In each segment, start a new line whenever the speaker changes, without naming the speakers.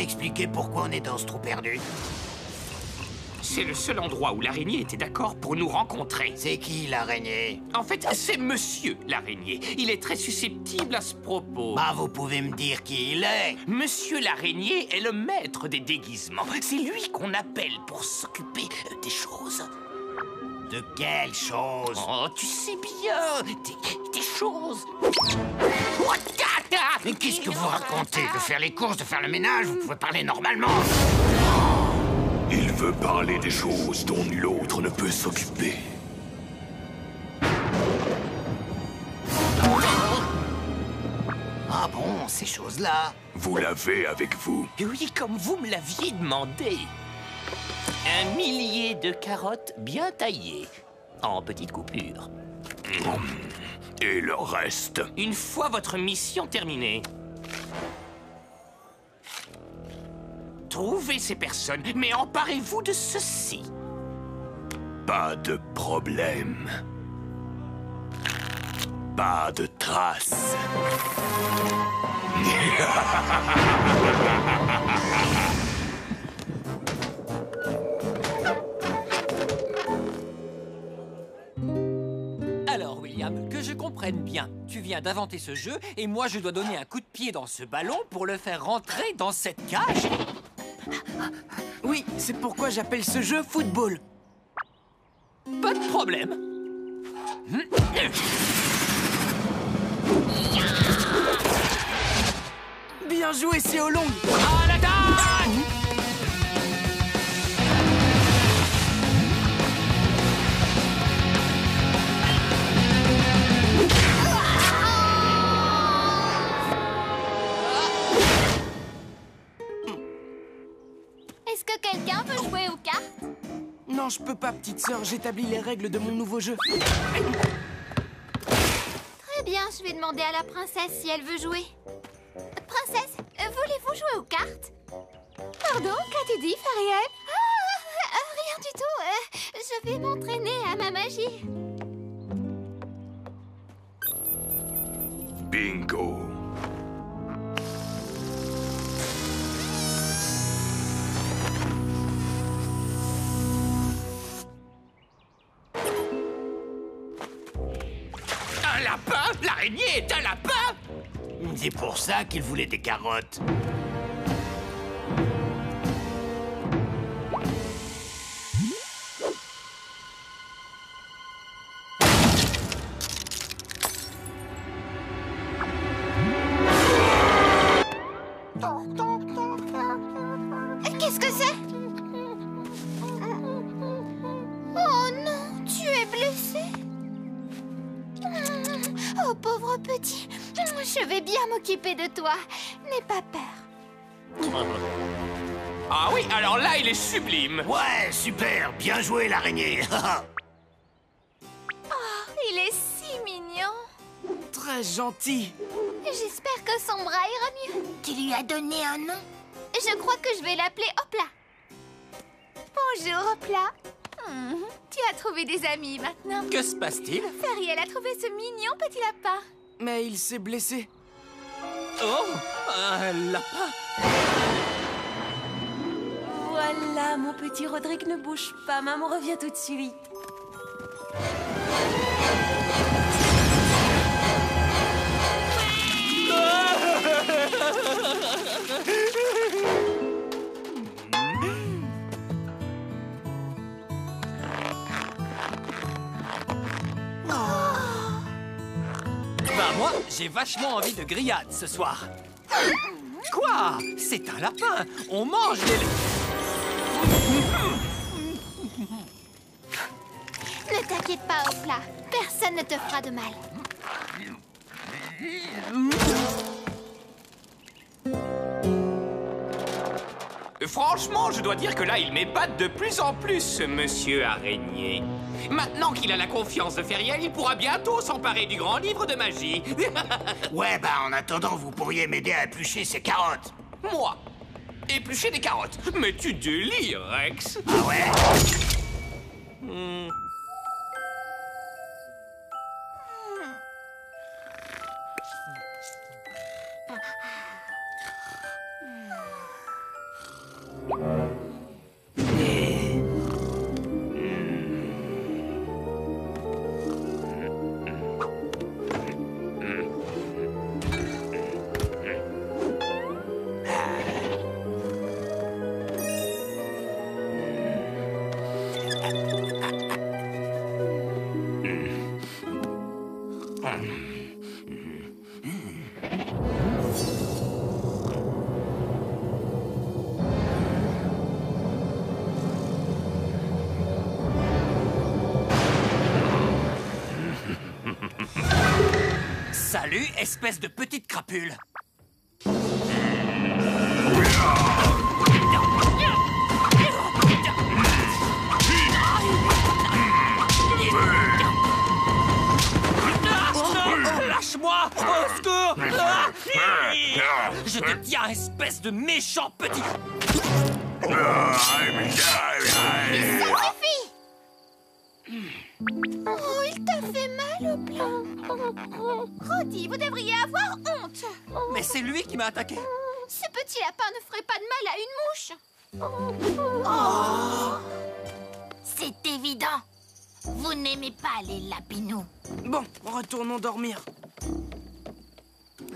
m'expliquer pourquoi on est dans ce trou perdu?
C'est le seul endroit où l'araignée était d'accord pour nous rencontrer.
C'est qui, l'araignée?
En fait, c'est monsieur l'araignée. Il est très susceptible à ce propos.
Bah, vous pouvez me dire qui il est?
Monsieur l'araignée est le maître des déguisements. C'est lui qu'on appelle pour s'occuper des choses.
De quelle chose?
Oh, tu sais bien, des choses.
Mais qu'est-ce que vous racontez? De faire les courses, de faire le ménage, vous pouvez parler normalement.
Il veut parler des choses dont nul autre ne peut s'occuper.
Ah bon, ces choses-là?
Vous l'avez avec vous.
Oui, comme vous me l'aviez demandé. 1 millier de carottes bien taillées, en petites coupures.
Et le reste?
Une fois votre mission terminée, trouvez ces personnes, mais emparez-vous de ceci.
Pas de problème. Pas de traces.
Alors, William, que je comprenne bien, tu viens d'inventer ce jeu et moi je dois donner un coup de pied dans ce ballon pour le faire rentrer dans cette cage?
Oui, c'est pourquoi j'appelle ce jeu football.
Pas de problème.
Bien joué, c'est au long.
À l'attaque!
Est-ce que quelqu'un veut jouer aux cartes?
Non, je peux pas, petite sœur, j'établis les règles de mon nouveau jeu.
Très bien, je vais demander à la princesse si elle veut jouer. Princesse, voulez-vous jouer aux cartes? Pardon, qu'as-tu dit, Fariel? Rien du tout. Je vais m'entraîner à ma magie.
Bingo.
Un lapin? L'araignée est un lapin?
C'est pour ça qu'il voulait des carottes.
Qu'est-ce que c'est? Oh non, tu es blessé. Oh, pauvre petit. Je vais bien m'occuper de toi. N'aie pas peur.
Ah oui, alors là, il est sublime.
Ouais, super, bien joué, l'araignée.
Il est si mignon.
Très gentil.
J'espère que son bras ira mieux. Tu lui as donné un nom? Je crois que je vais l'appeler Hopla. Bonjour, Hopla. Tu as trouvé des amis maintenant.
Que se passe-t-il?
Fariel a trouvé ce mignon petit lapin.
Mais il s'est blessé.
Oh, un lapin.
Voilà, mon petit Rodrigue, ne bouge pas. Maman revient tout de suite.
Bah moi, j'ai vachement envie de grillade ce soir. Quoi? C'est un lapin. On mange les...
Ne t'inquiète pas, Hopla. Personne ne te fera de mal.
Franchement, je dois dire que là, il m'épate de plus en plus, ce monsieur araignée. Maintenant qu'il a la confiance de Feriel, il pourra bientôt s'emparer du grand livre de magie.
Ouais, bah en attendant, vous pourriez m'aider à éplucher ces carottes.
Moi, éplucher des carottes. Mais tu délires, Rex.
Ah ouais?
Salut, espèce de petite crapule. Lâche-moi! Au secours! Je te tiens, espèce de méchant petit...
Ça suffit! Oh, il t'a fait mal au plan. Roddy, vous devriez avoir honte.
Mais c'est lui qui m'a attaqué.
Ce petit lapin ne ferait pas de mal à une mouche. Oh. C'est évident. Vous n'aimez pas les lapinous.
Bon, retournons dormir.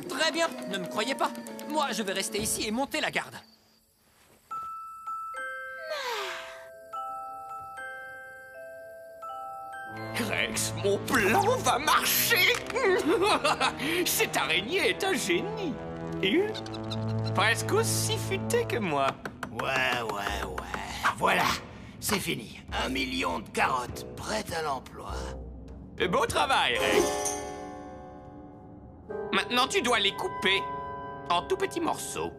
Très bien, ne me croyez pas. Moi, je vais rester ici et monter la garde.
Rex, mon plan va marcher. Cette araignée est un génie. Presque aussi futé que moi.
Ouais. Voilà, c'est fini. 1 million de carottes prêtes à l'emploi.
Beau travail, Rex. Maintenant, tu dois les couper en tout petits morceaux.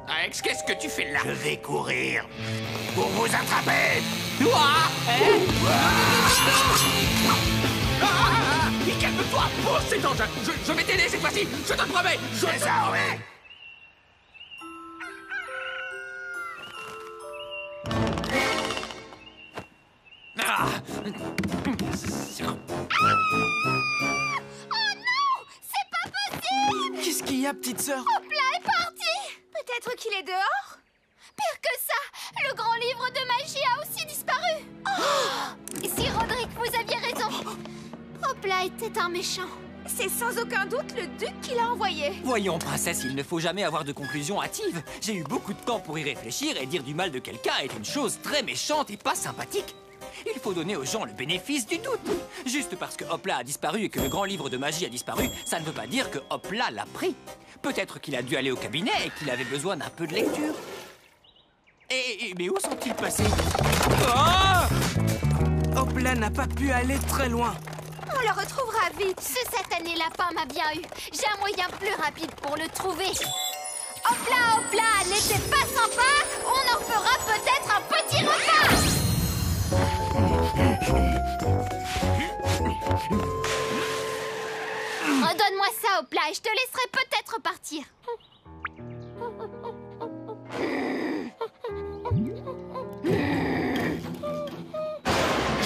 Rex, qu'est-ce que tu fais là?
Je vais courir pour vous attraper.
Mais calme-toi, pose cet engin. Je vais t'aider cette fois-ci, je te promets.
C'est ça, oui.
Qu'est-ce qu'il y a, petite sœur?
Hopla est parti. Peut-être qu'il est dehors. Pire que ça, le grand livre de magie a aussi disparu. Si Rodrigue, vous aviez raison. Hopla était un méchant. C'est sans aucun doute le duc qui l'a envoyé.
Voyons, princesse, il ne faut jamais avoir de conclusion hâtive. J'ai eu beaucoup de temps pour y réfléchir et dire du mal de quelqu'un est une chose très méchante et pas sympathique. Il faut donner aux gens le bénéfice du doute. Juste parce que Hopla a disparu et que le grand livre de magie a disparu, ça ne veut pas dire que Hopla l'a pris. Peut-être qu'il a dû aller au cabinet et qu'il avait besoin d'un peu de lecture. Mais où sont-ils passés?
Hopla n'a pas pu aller très loin.
On le retrouvera vite. Ce satané lapin m'a bien eu. J'ai un moyen plus rapide pour le trouver. Hopla, n'était pas sympa. On en fera peut-être un petit repas. Redonne-moi ça, Hopla, et je te laisserai peut-être partir.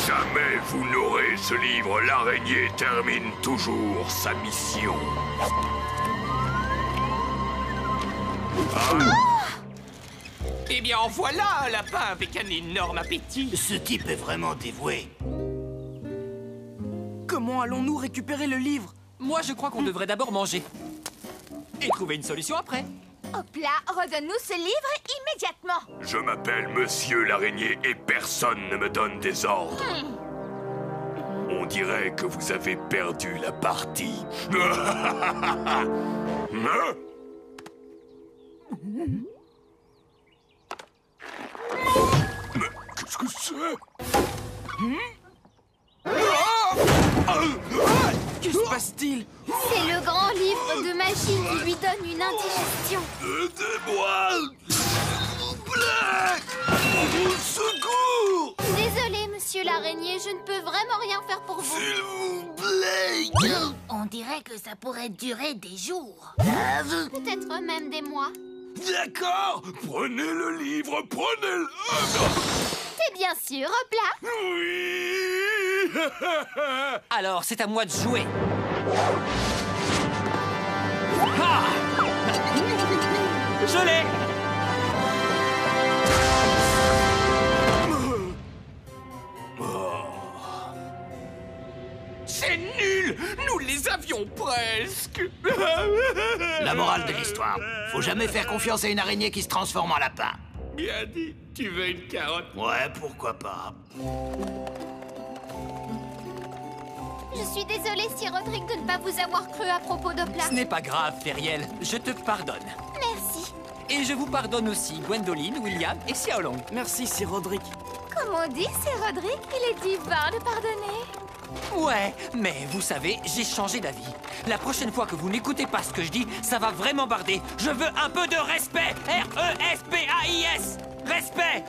Jamais vous n'aurez ce livre. L'araignée termine toujours sa mission.
Eh bien, en voilà un lapin avec un énorme appétit.
Ce type est vraiment dévoué.
Comment allons-nous récupérer le livre?
Moi, je crois qu'on devrait d'abord manger. Et trouver une solution après.
Hopla, redonne-nous ce livre immédiatement.
Je m'appelle Monsieur l'araignée et personne ne me donne des ordres. On dirait que vous avez perdu la partie. Hein? Mais qu'est-ce que c'est?
Que se passe-t-il?
C'est le grand livre de magie qui lui donne une indigestion.
Aidez-moi! S'il vous plaît! Au secours!
Désolé, monsieur l'araignée, je ne peux vraiment rien faire pour vous.
S'il vous plaît!
On dirait que ça pourrait durer des jours. Peut-être même des mois.
D'accord! Prenez le livre, prenez-le!
T'es bien sûr, Hopla?
Oui!
Alors, c'est à moi de jouer. Ah! Je l'ai!
C'est nul! Nous les avions presque!
La morale de l'histoire, faut jamais faire confiance à une araignée qui se transforme en lapin.
Bien dit. Tu veux une carotte?
Ouais, pourquoi pas.
Je suis désolée, Sir Roderick, de ne pas vous avoir cru à propos d'Opla.
Ce n'est pas grave, Feriel. Je te pardonne.
Merci.
Et je vous pardonne aussi, Gwendoline, William et Xiaolong.
Merci, Sir Roderick.
Comme on dit, Sir Roderick, il est divin de pardonner.
Ouais, mais vous savez, j'ai changé d'avis. La prochaine fois que vous n'écoutez pas ce que je dis, ça va vraiment barder. Je veux un peu de respect. R-E-S-P-A-I-S. Respect.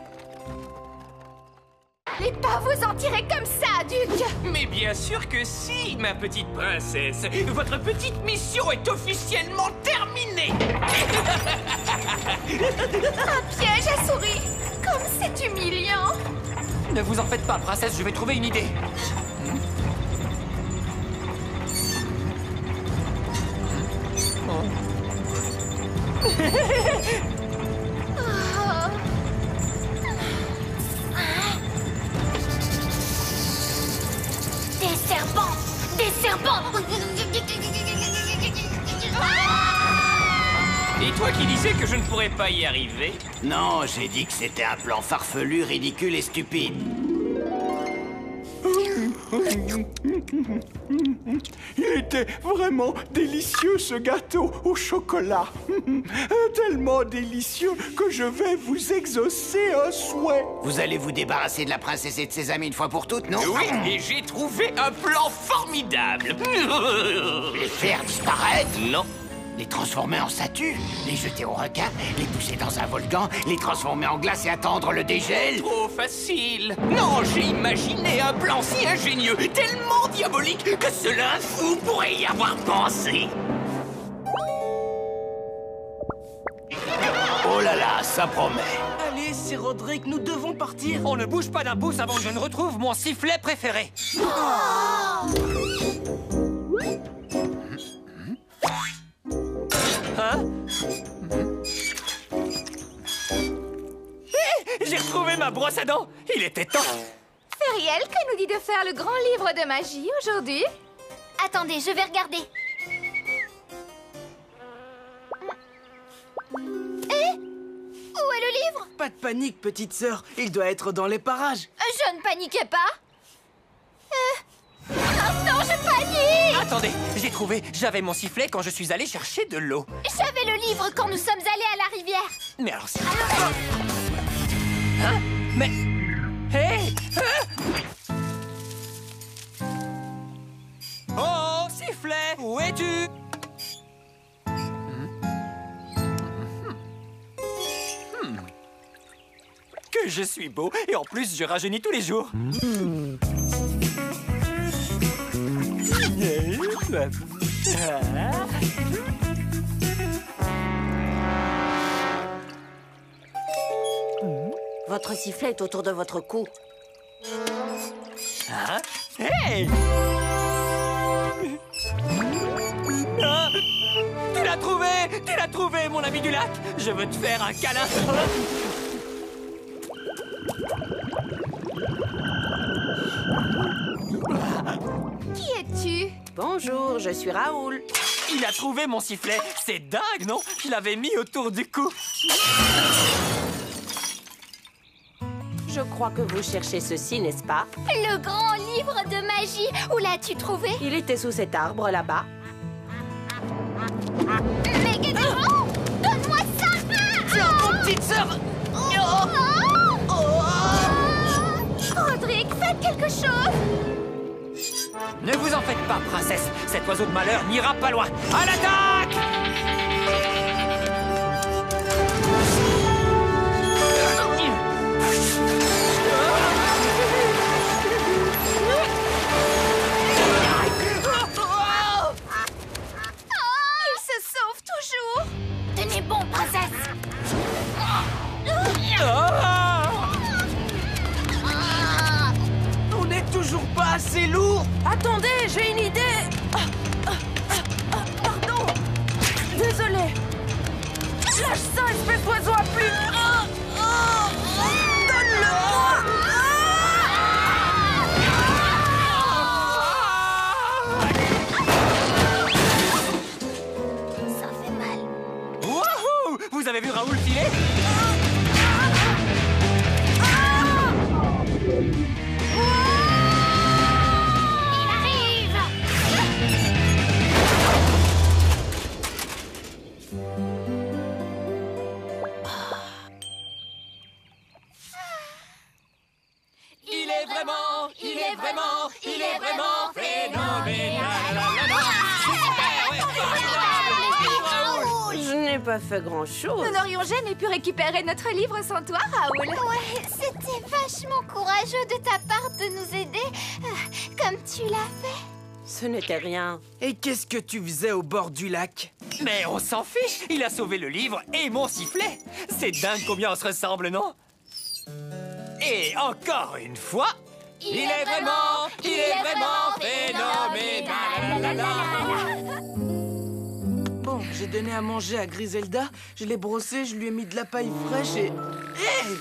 Et pas vous en tirer comme ça, Duc.
Mais bien sûr que si, ma petite princesse. Votre petite mission est officiellement terminée.
Un piège à souris. Comme c'est humiliant.
Ne vous en faites pas, princesse, je vais trouver une idée.
Des serpents. Des serpents.
Et toi qui disais que je ne pourrais pas y arriver?
Non, j'ai dit que c'était un plan farfelu, ridicule et stupide.
Il était vraiment délicieux ce gâteau au chocolat. Tellement délicieux que je vais vous exaucer un souhait.
Vous allez vous débarrasser de la princesse et de ses amis une fois pour toutes, non?
Oui, et j'ai trouvé un plan formidable.
Les faire disparaître?
Non.
Les transformer en statues? Les jeter au requin? Les pousser dans un volcan? Les transformer en glace et attendre le dégel?
Trop facile. Non, j'ai imaginé un plan si ingénieux, tellement diabolique, que seul un fou pourrait y avoir pensé.
Oh là là, ça promet.
Allez, Sir Roderick, nous devons partir.
On ne bouge pas d'un pouce avant que je ne retrouve mon sifflet préféré. Hein? J'ai retrouvé ma brosse à dents. Il était temps.
Feriel, que nous dit de faire le grand livre de magie aujourd'hui? Attendez, je vais regarder. Où est le livre?
Pas de panique, petite sœur. Il doit être dans les parages.
Je ne paniquais pas. Maintenant, je panique!
Attendez, j'ai trouvé. J'avais mon sifflet quand je suis allé chercher de l'eau.
J'avais le livre quand nous sommes allés à la rivière.
Mais alors c'est... Hein? Mais... Hé! Oh, sifflet! Où es-tu? Que je suis beau, et en plus je rajeunis tous les jours.
Votre sifflet est autour de votre cou.
Hein? Hey! Ah! Tu l'as trouvé! Tu l'as trouvé, mon ami du lac! Je veux te faire un câlin!
Qui es-tu?
Bonjour, je suis Raoul.
Il a trouvé mon sifflet! C'est dingue, non? Je l'avais mis autour du cou!
Je crois que vous cherchez ceci, n'est-ce pas?
Le grand livre de magie. Où l'as-tu trouvé?
Il était sous cet arbre, là-bas.
Mais oh! Donne-moi ça!
Tiens, mon petite sœur.
Roderick, faites quelque chose!
Ne vous en faites pas, princesse! Cet oiseau de malheur n'ira pas loin! À l'attaque!
Il se sauve toujours! Tenez bon, princesse!
On n'est toujours pas assez lourd.
Attendez, j'ai une idée. Pardon. Désolé. Lâche ça, espèce d'oiseau à plumes. Donne-le-moi.
Ça fait mal.
Wouhou! Vous avez vu Raoul filer?
Il est vraiment phénoménal.
Je n'ai pas fait grand-chose.
Nous n'aurions jamais pu récupérer notre livre sans toi, Raoul.
Ouais, c'était vachement courageux de ta part de nous aider, comme tu l'as fait.
Ce n'était rien.
Et qu'est-ce que tu faisais au bord du lac?
Mais on s'en fiche, il a sauvé le livre et mon sifflet. C'est dingue combien on se ressemble, non? Et encore une fois, il est vraiment phénoménal.
Bon, j'ai donné à manger à Griselda, je l'ai brossé, je lui ai mis de la paille fraîche et... Hey!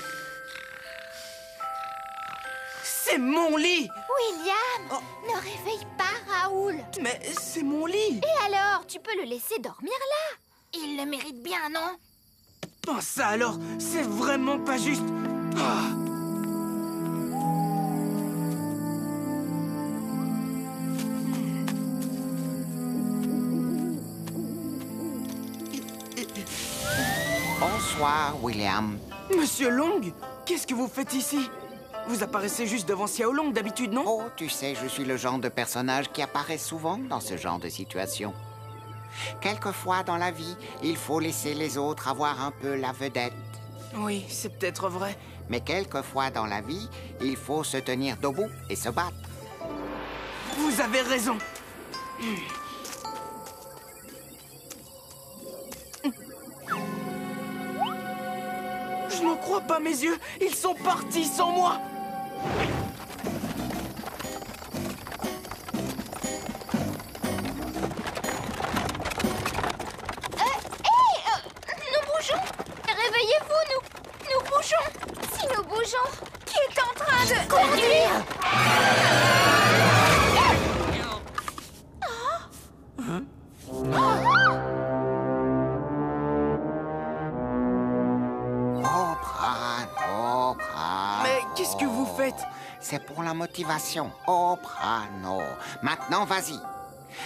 C'est mon lit!
William, ne réveille pas Raoul.
Mais c'est mon lit!
Et alors, tu peux le laisser dormir là. Il le mérite bien, non?
Oh, ça alors, c'est vraiment pas juste! Ah.
Bonsoir, William.
Monsieur Long, qu'est-ce que vous faites ici? Vous apparaissez juste devant Xiao Long d'habitude, non?
Oh, tu sais, je suis le genre de personnage qui apparaît souvent dans ce genre de situation. Quelquefois dans la vie, il faut laisser les autres avoir un peu la vedette.
Oui, c'est peut-être vrai.
Mais quelquefois dans la vie, il faut se tenir debout et se battre.
Vous avez raison. Je n'en crois pas mes yeux. Ils sont partis sans moi.
Nous bougeons. Réveillez-vous, nous bougeons. Si nous bougeons, qui est en train de conduire?
Mais qu'est-ce que vous faites?
C'est pour la motivation. Oprano. Maintenant, vas-y.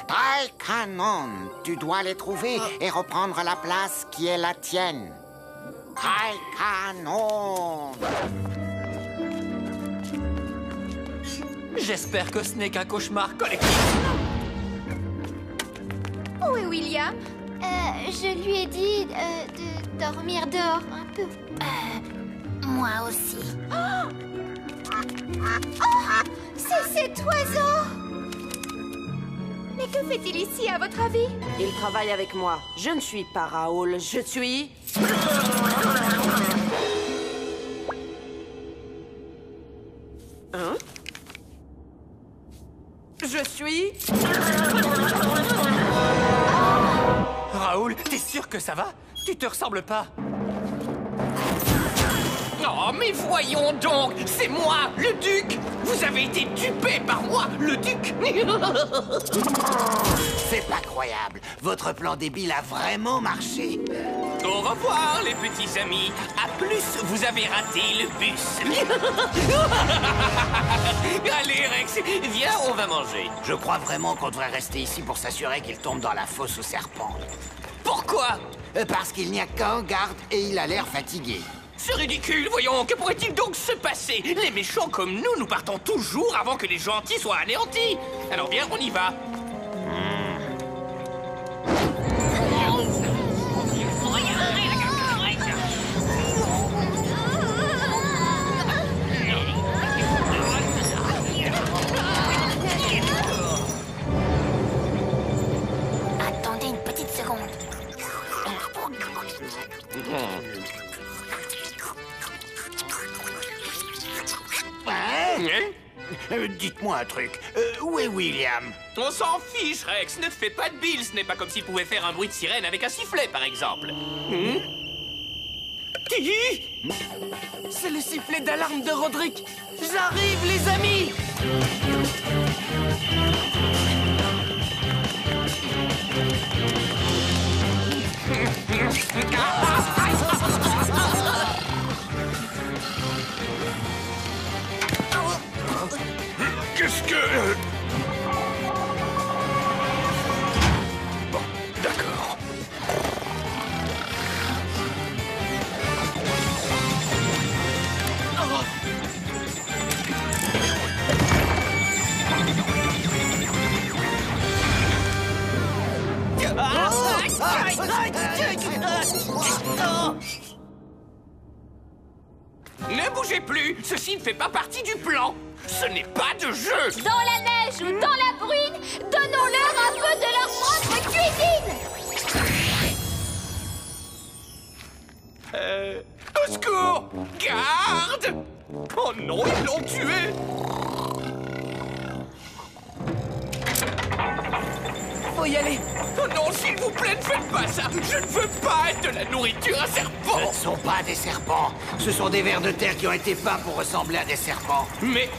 Trailcanon, tu dois les trouver et reprendre la place qui est la tienne. Trailcanon.
J'espère que ce n'est qu'un cauchemar collectif.
Où est William?
Je lui ai dit de dormir dehors un peu. Moi aussi. C'est cet oiseau!
Mais que fait-il ici, à votre avis?
Il travaille avec moi. Je ne suis pas Raoul, je suis... Hein? Je suis...
Raoul, t'es sûr que ça va? Tu te ressembles pas.
Oh, mais voyons donc, c'est moi, le duc. Vous avez été dupé par moi, le duc.
C'est pas croyable. Votre plan débile a vraiment marché.
Au revoir, les petits amis. À plus, vous avez raté le bus. Allez, Rex, viens, on va manger.
Je crois vraiment qu'on devrait rester ici pour s'assurer qu'il tombe dans la fosse aux serpents.
Pourquoi?
Parce qu'il n'y a qu'un garde et il a l'air fatigué.
C'est ridicule, voyons, que pourrait-il donc se passer? Les méchants comme nous partons toujours avant que les gentils soient anéantis. Alors bien, on y va.
Attendez une petite seconde.
Dites-moi un truc. Où est William?
On s'en fiche, Rex. Ne te fais pas de bile. Ce n'est pas comme s'il pouvait faire un bruit de sirène avec un sifflet, par exemple.
C'est le sifflet d'alarme de Roderick. J'arrive, les amis!
Qu'est-ce que... Bon, d'accord.
Ne bougez plus! Ceci ne fait pas partie du plan! Ce n'est pas de jeu!
Dans la neige ou dans la bruine, donnons-leur un peu de leur propre cuisine!
Au secours! Garde! Oh non, ils l'ont tué!
Faut y aller.
Oh non, s'il vous plaît, ne faites pas ça! Je ne veux pas être de la nourriture à serpent!
Ce ne sont pas des serpents. Ce sont des vers de terre qui ont été peints pour ressembler à des serpents.
Mais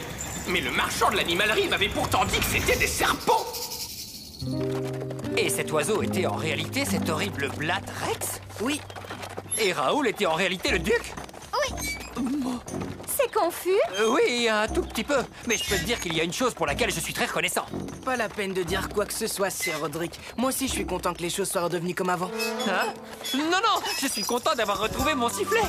le marchand de l'animalerie m'avait pourtant dit que c'était des serpents!
Et cet oiseau était en réalité cet horrible Blatt Rex?
Oui.
Et Raoul était en réalité le duc?
Oui. C'est confus.
Oui, un tout petit peu. Mais je peux te dire qu'il y a une chose pour laquelle je suis très reconnaissant.
Pas la peine de dire quoi que ce soit, Sir Roderick. Moi aussi, je suis content que les choses soient redevenues comme avant.
Hein? Non, non, je suis content d'avoir retrouvé mon sifflet.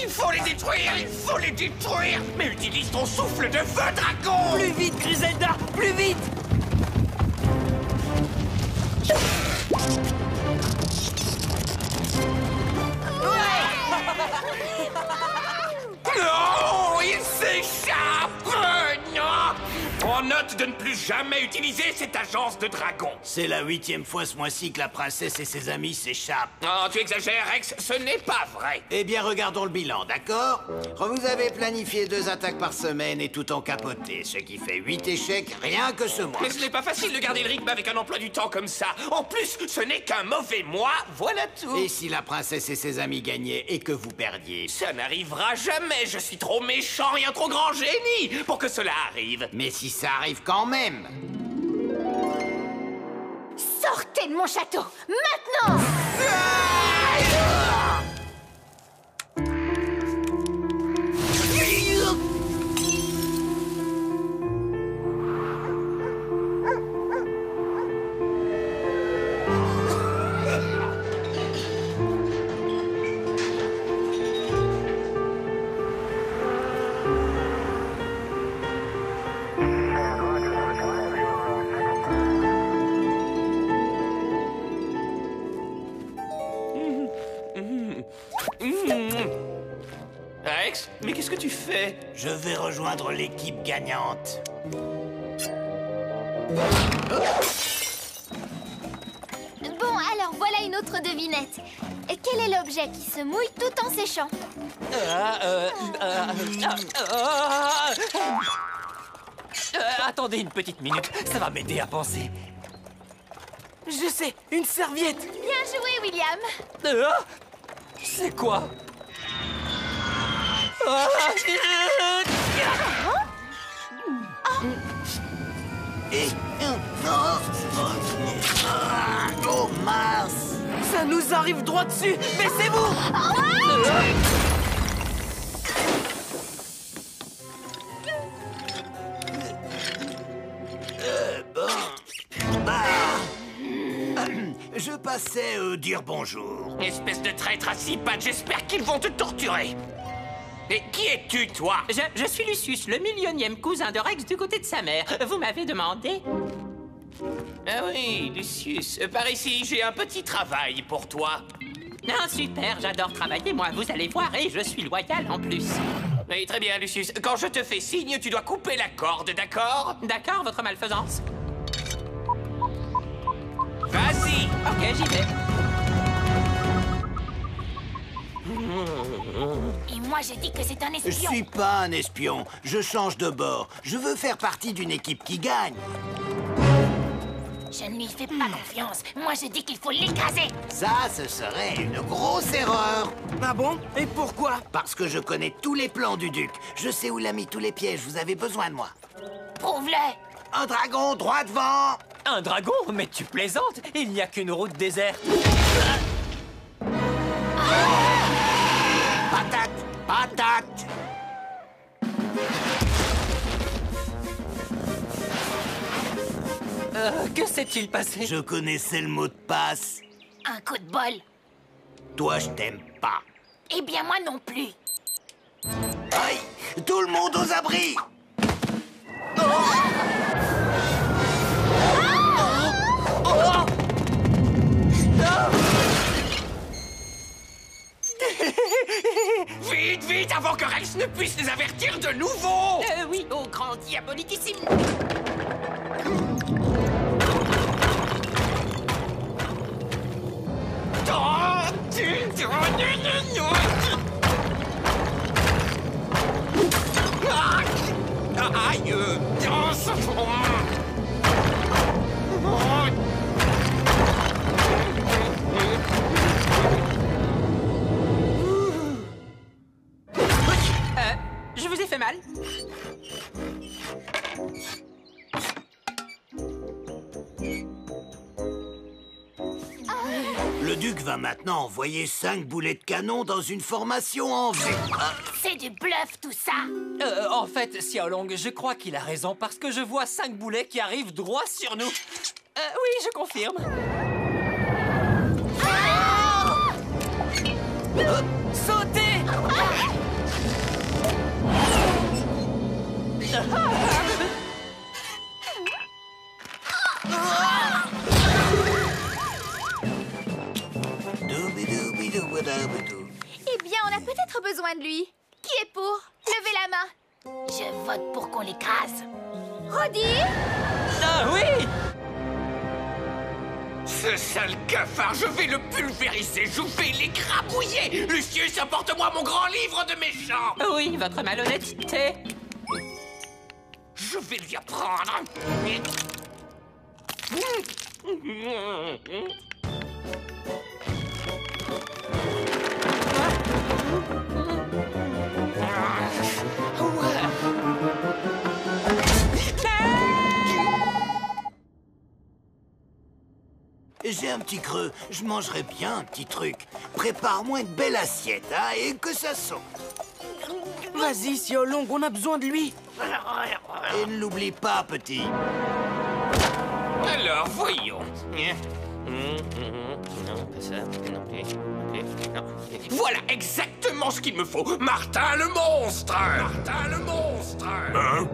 Il faut les détruire! Il faut les détruire! Mais utilise ton souffle de feu, dragon!
Plus vite, Griselda! Plus vite!
Non! Il s'échappe! Non! Prends note de ne plus jamais utiliser cette agence de dragon!
C'est la 8e fois ce mois-ci que la princesse et ses amis s'échappent.
Oh, tu exagères, Rex, ce n'est pas vrai!
Eh bien, regardons le bilan, d'accord? Vous avez planifié 2 attaques par semaine et tout en capoté, ce qui fait 8 échecs rien que ce mois.
Mais ce n'est pas facile de garder le rythme avec un emploi du temps comme ça. En plus, ce n'est qu'un mauvais mois, voilà tout.
Et si la princesse et ses amis gagnaient et que vous perdiez?
Ça n'arrivera jamais. Je suis trop méchant et un trop grand génie pour que cela arrive.
Mais si ça arrive quand même.
Sortez de mon château, maintenant!
Rex, mais qu'est-ce que tu fais?
Je vais rejoindre l'équipe gagnante.
Bon, alors voilà une autre devinette. Quel est l'objet qui se mouille tout en séchant?
Attendez une petite minute, ça va m'aider à penser.
Je sais, une serviette!
Bien joué, William!
C'est quoi?
Oh mince!
Ça nous arrive droit dessus! Baissez-vous!
Je passais dire bonjour.
Espèce de traître à 6 pattes, j'espère qu'ils vont te torturer. Et qui es-tu, toi?
Je suis Lucius, le millionième cousin de Rex du côté de sa mère. Vous m'avez demandé?
Ah oui, Lucius. Par ici, j'ai un petit travail pour toi.
Ah, super, j'adore travailler, moi, vous allez voir, et je suis loyal en plus.
Oui, très bien, Lucius. Quand je te fais signe, tu dois couper la corde, d'accord?
D'accord, votre malfaisance?
Vas-y!
Ok, j'y vais.
Et moi, je dis que c'est un
Je
espion.
suis pas un espion. Je change de bord. Je veux faire partie d'une équipe qui gagne.
Je ne lui fais pas confiance. Moi, je dis qu'il faut l'écraser.
Ça, ce serait une grosse erreur.
Ah bon? Et pourquoi?
Parce que je connais tous les plans du duc. Je sais où il a mis tous les pièges. Vous avez besoin de moi.
Prouve-le.
Un dragon droit devant.
Un dragon? Mais tu plaisantes. Il n'y a qu'une route déserte.
Patate, patate.
Que s'est-il passé?
Je connaissais le mot de passe.
Un coup de bol.
Toi, je t'aime pas.
Eh bien, moi non plus.
Aïe! Tout le monde aux abris!
Vite, vite, avant que Rex ne puisse les avertir de nouveau!
Oui, au grand diabolicissime.
Aïe!
Je vous ai fait mal?
Le duc va maintenant envoyer 5 boulets de canon dans une formation en V.
C'est du bluff, tout ça.
En fait, Xiaolong, je crois qu'il a raison parce que je vois 5 boulets qui arrivent droit sur nous. Oui, je confirme. Sautez!
Doubidoubidoubidou.
Eh bien, on a peut-être besoin de lui. Qui est pour? Levez la main.
Je vote pour qu'on l'écrase.
Rodi?
Ah oui!
Ce sale cafard, je vais le pulvériser, je vais l'écrabouiller! Lucius, apporte-moi mon grand livre de méchants!
Oui, votre malhonnêteté.
Je vais lui apprendre!
J'ai un petit creux. Je mangerais bien un petit truc. Prépare-moi une belle assiette, hein, et que ça saute.
Vas-y, Xiaolong, on a besoin de lui.
Et ne l'oublie pas, petit.
Alors, voyons. Voilà exactement ce qu'il me faut. Martin le monstre! Martin le monstre!
Hein?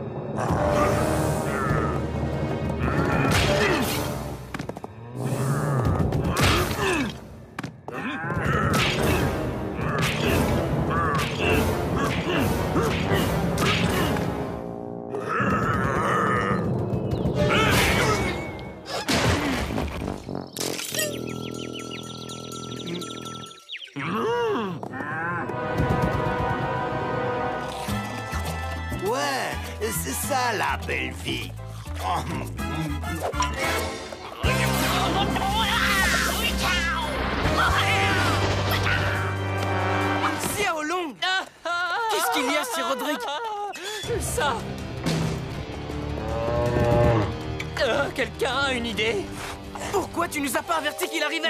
Ouais, c'est ça la belle vie. Oh.
Xiaolong! Qu'est-ce qu'il y a, Sir Roderick?
Ça! Quelqu'un a une idée?
Pourquoi tu nous as pas averti qu'il arrivait?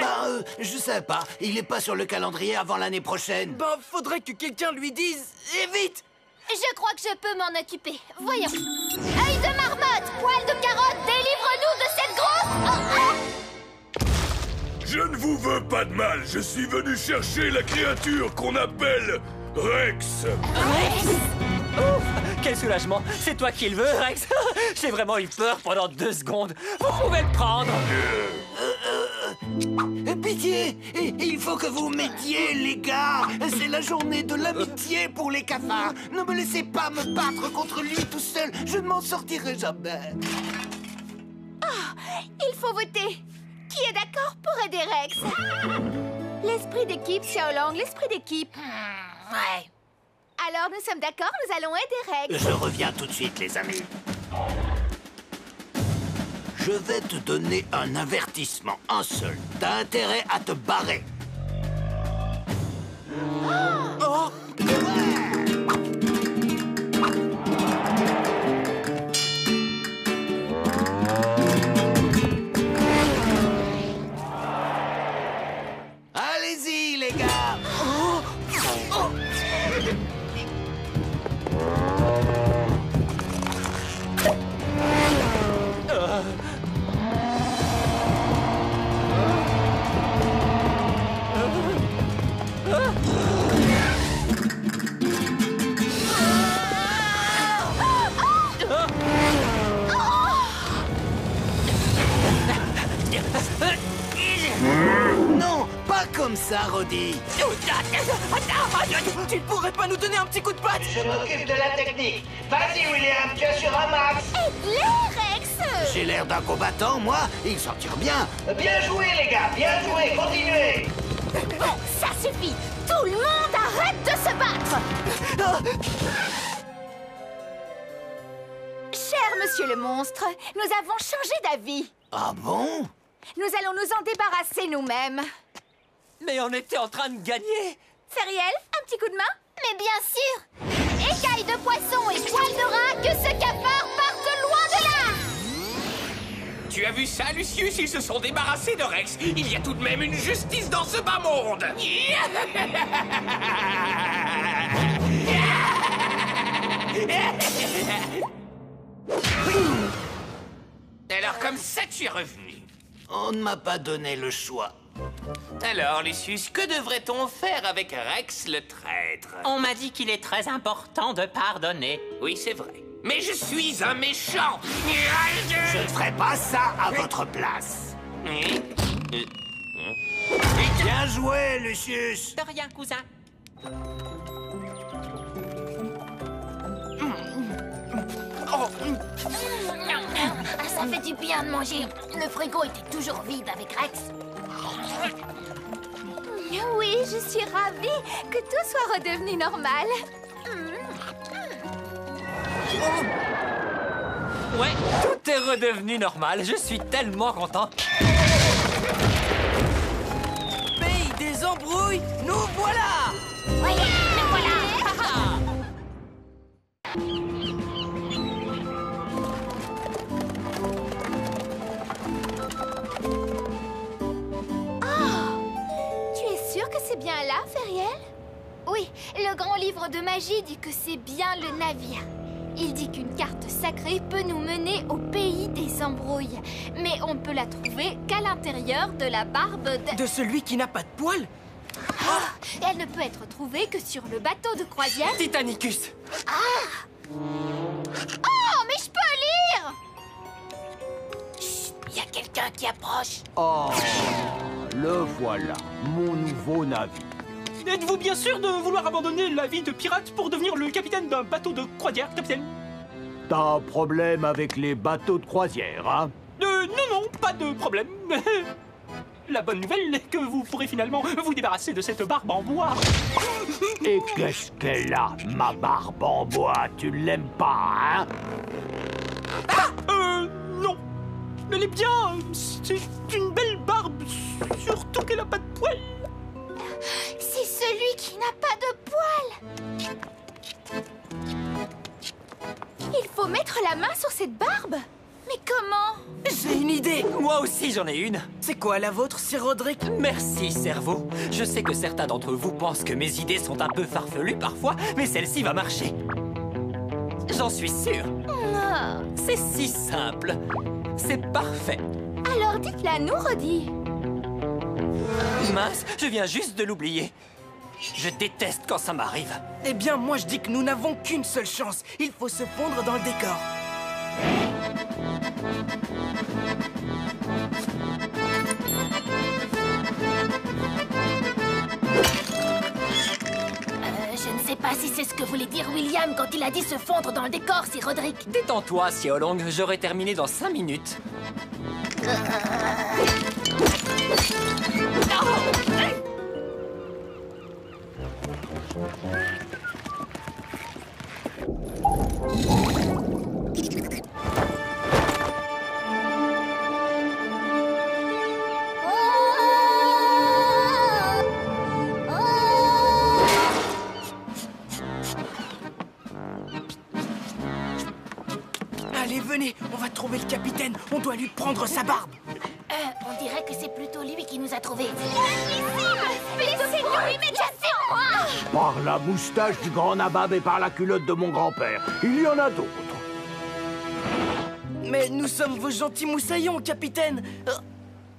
Je sais pas. Il est pas sur le calendrier avant l'année prochaine.
Faudrait que quelqu'un lui dise. Et vite!
Je crois que je peux m'en occuper. Voyons. Œil de marmotte, poil de carotte, délivre-nous de cette grosse...
Je ne vous veux pas de mal. Je suis venu chercher la créature qu'on appelle Rex.
Rex? Ouf! Quel soulagement! C'est toi qui le veux, Rex! J'ai vraiment eu peur pendant 2 secondes. Vous pouvez le prendre!
Pitié! Il faut que vous m'aidiez, les gars! C'est la journée de l'amitié pour les cafards! Ne me laissez pas me battre contre lui tout seul! Je ne m'en sortirai jamais!
Il faut voter. Qui est d'accord pour aider Rex? L'esprit d'équipe, Xiaolong, l'esprit d'équipe.
Ouais.
Alors, nous sommes d'accord, nous allons aider Rex.
Je reviens tout de suite, les amis. Je vais te donner un avertissement, un seul. T'as intérêt à te barrer. Oh! Allez-y, les gars! Oh! Oh! Non, pas comme ça, Roddy.
Tu ne pourrais pas nous donner un petit coup de patte?
Je m'occupe de la technique. Vas-y, William, tu es sur un max.
Aide-les, Rex.
J'ai l'air d'un combattant, moi. Il s'en tire bien. Bien joué, les gars. Bien joué. Continuez.
Bon, ça suffit. Tout le monde arrête de se battre. Cher monsieur le monstre, nous avons changé d'avis.
Ah bon?
Nous allons nous en débarrasser nous-mêmes.
Mais on était en train de gagner.
Feriel, un petit coup de main? Mais bien sûr. Écailles de poisson et poils de rat, que ce cafard parte loin de là.
Tu as vu ça, Lucius? Ils se sont débarrassés de Rex. Il y a tout de même une justice dans ce bas monde. Alors, comme ça, tu es revenu.
On ne m'a pas donné le choix.
Alors, Lucius, que devrait-on faire avec Rex le traître?
On m'a dit qu'il est très important de pardonner.
Oui, c'est vrai. Mais je suis un méchant.
Je ne ferai pas ça à votre place. Bien joué, Lucius.
De rien, cousin.
Ça fait du bien de manger. Le frigo était toujours vide avec Rex.
Oui, je suis ravie que tout soit redevenu normal.
Ouais, tout est redevenu normal. Je suis tellement content.
Pays des embrouilles, nous voilà.
Voyez, me voilà.
Tu es sûr que c'est bien là, Feriel? Oui, le grand livre de magie dit que c'est bien le navire. Il dit qu'une carte sacrée peut nous mener au pays des embrouilles. Mais on ne peut la trouver qu'à l'intérieur de la barbe
De celui qui n'a pas de poils?
Et elle ne peut être trouvée que sur le bateau de croisière.
Titanicus.
Oh, mais je peux lire!
Il y a quelqu'un qui approche.
Oh, le voilà, mon nouveau navire.
Êtes-vous bien sûr de vouloir abandonner la vie de pirate pour devenir le capitaine d'un bateau de croisière, capitaine?
T'as un problème avec les bateaux de croisière, hein?
Non, pas de problème. La bonne nouvelle est que vous pourrez finalement vous débarrasser de cette barbe en bois.
Et qu'est-ce qu'elle a, ma barbe en bois? Tu l'aimes pas, hein?
Non. Elle est bien. C'est une belle barbe, surtout qu'elle a pas de poils.
C'est celui qui n'a pas de poils. Il faut mettre la main sur cette barbe. Mais comment?
J'ai une idée.
Moi aussi, j'en ai une.
C'est quoi la vôtre, Sir Roderick?
Merci, cerveau. Je sais que certains d'entre vous pensent que mes idées sont un peu farfelues parfois, mais celle-ci va marcher. J'en suis sûr.
Oh.
C'est si simple. C'est parfait.
Alors dites-la nous, Roddy.
Mince, je viens juste de l'oublier. Je déteste quand ça m'arrive.
Eh bien, moi je dis que nous n'avons qu'une seule chance. Il faut se fondre dans le décor.
Je ne sais pas si c'est ce que voulait dire William quand il a dit se fondre dans le décor, Sir Roderick.
Détends-toi, Xiaolong. J'aurai terminé dans 5 minutes.
Allez, venez, on va trouver le capitaine. On doit lui prendre sa barbe.
On dirait que c'est plutôt lui qui nous a trouvés.
Laissez-nous immédiatement.
Par la moustache du grand nabab et par la culotte de mon grand-père. Il y en a d'autres.
Mais nous sommes vos gentils moussaillons, capitaine.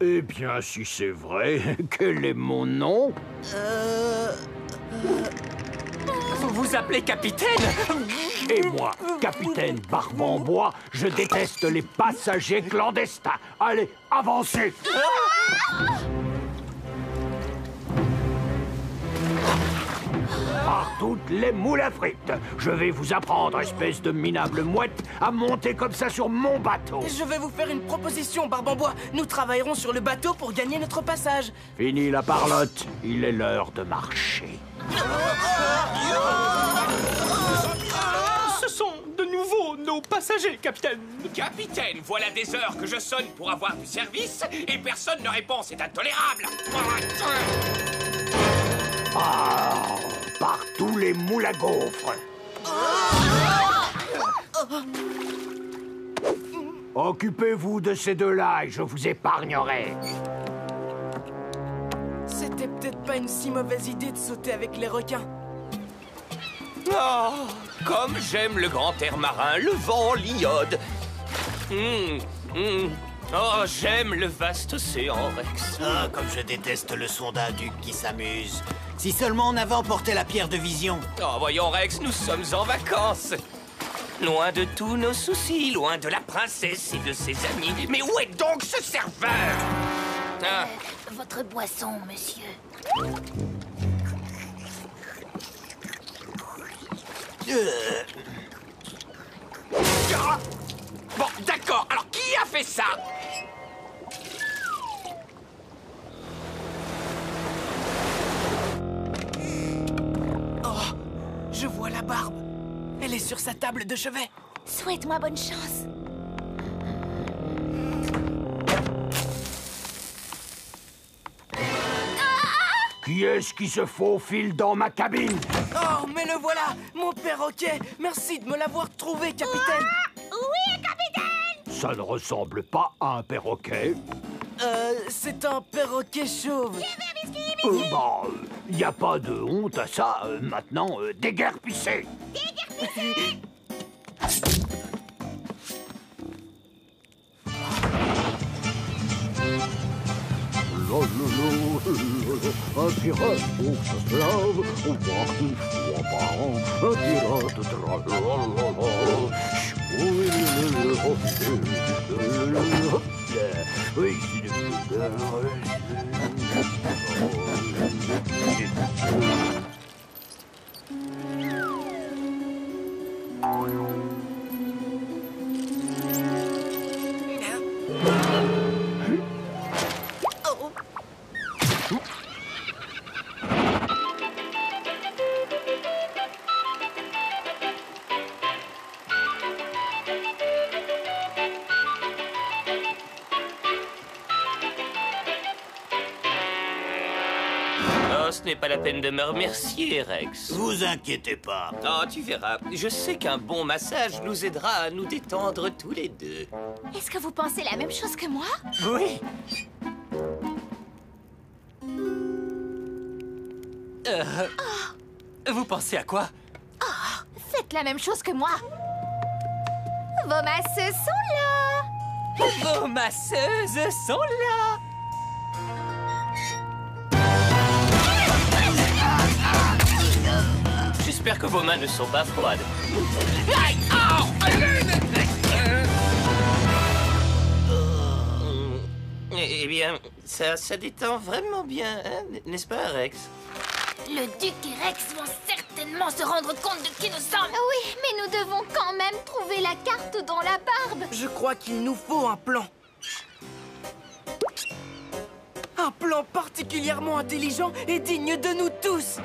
Eh bien, si c'est vrai, quel est mon nom?
Vous vous appelez capitaine?
Et moi, capitaine Barbe en Bois, je déteste les passagers clandestins. Allez, avancez! Par toutes les moules à frites, je vais vous apprendre, espèce de minable mouette, à monter comme ça sur mon bateau.
Je vais vous faire une proposition, Barbe en Bois. Nous travaillerons sur le bateau pour gagner notre passage.
Fini la parlotte, il est l'heure de marcher.
Ce sont de nouveau nos passagers, capitaine.
Capitaine, voilà des heures que je sonne pour avoir du service et personne ne répond, c'est intolérable.
Ah, par tous les moules à gaufres. Occupez-vous de ces deux-là et je vous épargnerai.
C'était peut-être pas une si mauvaise idée de sauter avec les requins.
Oh, comme j'aime le grand air marin, le vent, l'iode. Oh, j'aime le vaste océan, Rex.
Ah, comme je déteste le son d'un duc qui s'amuse. Si seulement on avait emporté la pierre de vision.
Oh, voyons, Rex, nous sommes en vacances. Loin de tous nos soucis, loin de la princesse et de ses amis. Mais où est donc ce serveur? Ah.
Votre boisson, monsieur.
Ah. Bon, d'accord. Alors, qui a fait ça?
Oh, je vois la barbe. Elle est sur sa table de chevet.
Souhaite-moi bonne chance.
Qui est-ce qui se faufile dans ma cabine?
Oh, mais le voilà, mon perroquet. Merci de me l'avoir trouvé, capitaine.
Oui, capitaine.
Ça ne ressemble pas à un perroquet.
C'est un perroquet chauve.
Bah, y a pas de honte à ça. Maintenant, déguerpissez. Un pirate pour s'esclave, on voit une fois par an. Un pirate
Ce n'est pas la peine de me remercier, Rex.
Vous inquiétez pas.
Oh, tu verras. Je sais qu'un bon massage nous aidera à nous détendre tous les deux.
Est-ce que vous pensez la même chose que moi?
Oui. Vous pensez à quoi?
Oh, faites la même chose que moi. Vos masseuses sont là.
Vos masseuses sont là.
J'espère que vos mains ne sont pas froides. Eh bien, ça détend vraiment bien, hein, n'est-ce pas, Rex?
Le duc et Rex vont certainement se rendre compte de qui nous sommes.
Oui, mais nous devons quand même trouver la carte dans la barbe.
Je crois qu'il nous faut un plan. Un plan particulièrement intelligent et digne de nous tous.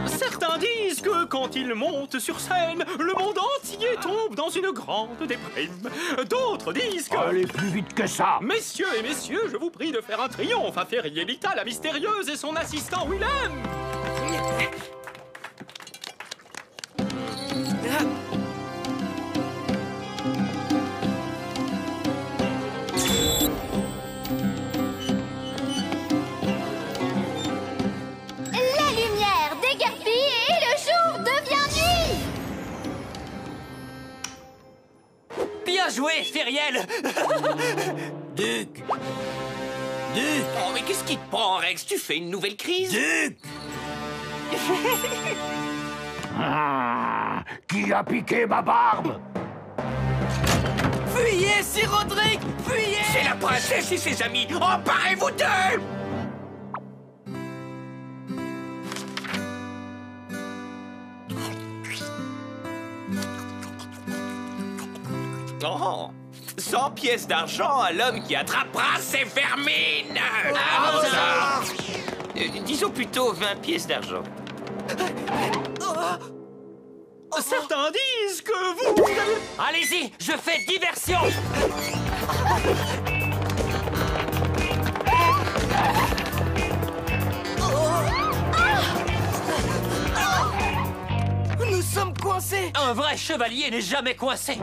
Certains disent que quand il monte sur scène, le monde entier tombe dans une grande déprime. D'autres disent que...
Allez plus vite que ça.
Messieurs et messieurs, je vous prie de faire un triomphe à Ferielita, la mystérieuse, et son assistant Willem.
Bien joué, Feriel.
Duc. Duc. Oh, mais qu'est-ce qui te prend, Rex? Tu fais une nouvelle crise?
Duc. Qui a piqué ma barbe?
Fuyez, Sir Roderick! Fuyez!
C'est la princesse et ses amis. Emparez-vous d'eux! Oh, 100 pièces d'argent à l'homme qui attrapera ces vermines. Disons plutôt 20 pièces d'argent.
Certains disent que vous...
Allez-y, je fais diversion.
Nous sommes coincés.
Un vrai chevalier n'est jamais coincé.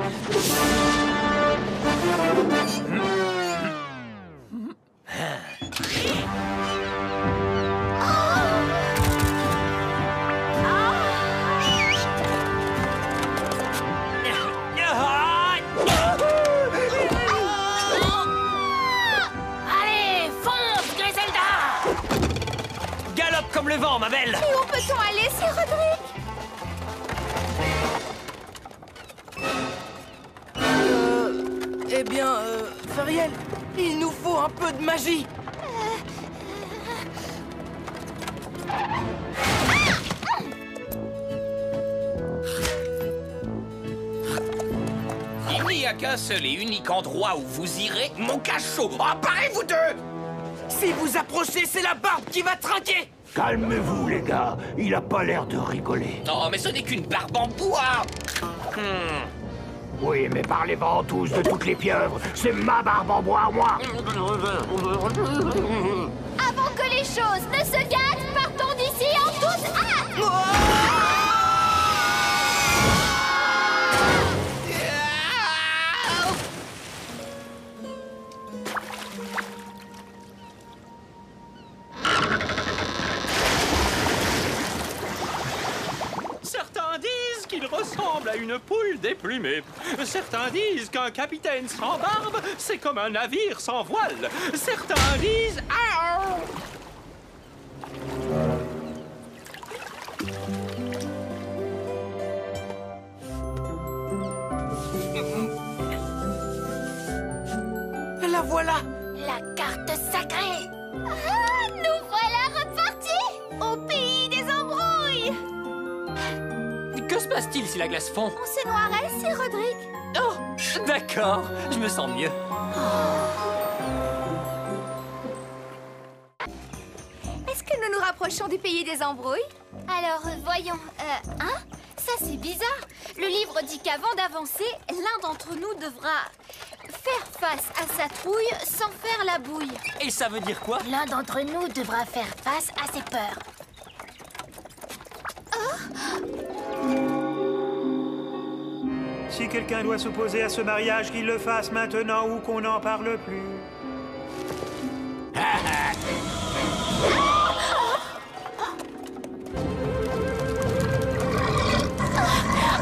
Allez, fonce, Griselda!
Galope comme le vent, ma belle.
Et où peut-on aller, Sir Roderick?
Eh bien, Feriel, il nous faut un peu de magie.
Il n'y a qu'un seul et unique endroit où vous irez, mon cachot. Emparez-vous d'eux!
Si vous approchez, c'est la barbe qui va trinquer.
Calmez-vous, les gars. Il a pas l'air de rigoler.
Non, mais ce n'est qu'une barbe en bois.
Oui, mais par les ventouses de toutes les pieuvres, c'est ma barbe en bois, moi.
Avant que les choses ne se gâtent, partons d'ici en toute hâte!
Certains disent qu'il ressemble à une poule déplumée. Certains disent qu'un capitaine sans barbe, c'est comme un navire sans voile. Certains disent... Ah!
La voilà.
La carte sacrée!
Ah, nous voilà repartis au pays des embrouilles!
Que se passe-t-il si la glace fond?
On se noirait, Sir Roderick?
Oh, d'accord, je me sens mieux.
Est-ce que nous nous rapprochons du pays des embrouilles? Alors, voyons, hein? Ça, c'est bizarre. Le livre dit qu'avant d'avancer, l'un d'entre nous devra faire face à sa trouille sans faire la bouille.
Et ça veut dire quoi?
L'un d'entre nous devra faire face à ses peurs.
Si quelqu'un doit s'opposer à ce mariage, qu'il le fasse maintenant ou qu'on n'en parle plus.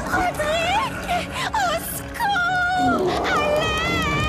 Roderick! Au secours! À l'aide!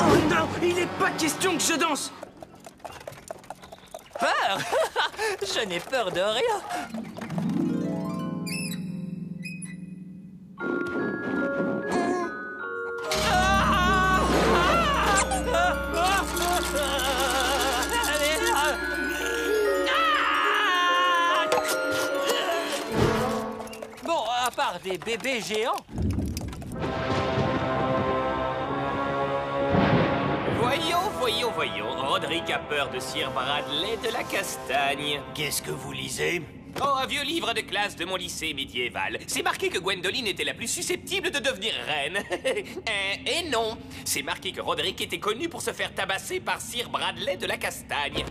Oh non, il n'est pas question que je danse.
peur. Je n'ai peur de rien. Bon, à part des bébés géants.
Voyons. Roderick a peur de Sir Bradley de la Castagne.
Qu'est-ce que vous lisez?
Oh, un vieux livre de classe de mon lycée médiéval. C'est marqué que Gwendoline était la plus susceptible de devenir reine. Et non, c'est marqué que Roderick était connu pour se faire tabasser par Sir Bradley de la Castagne.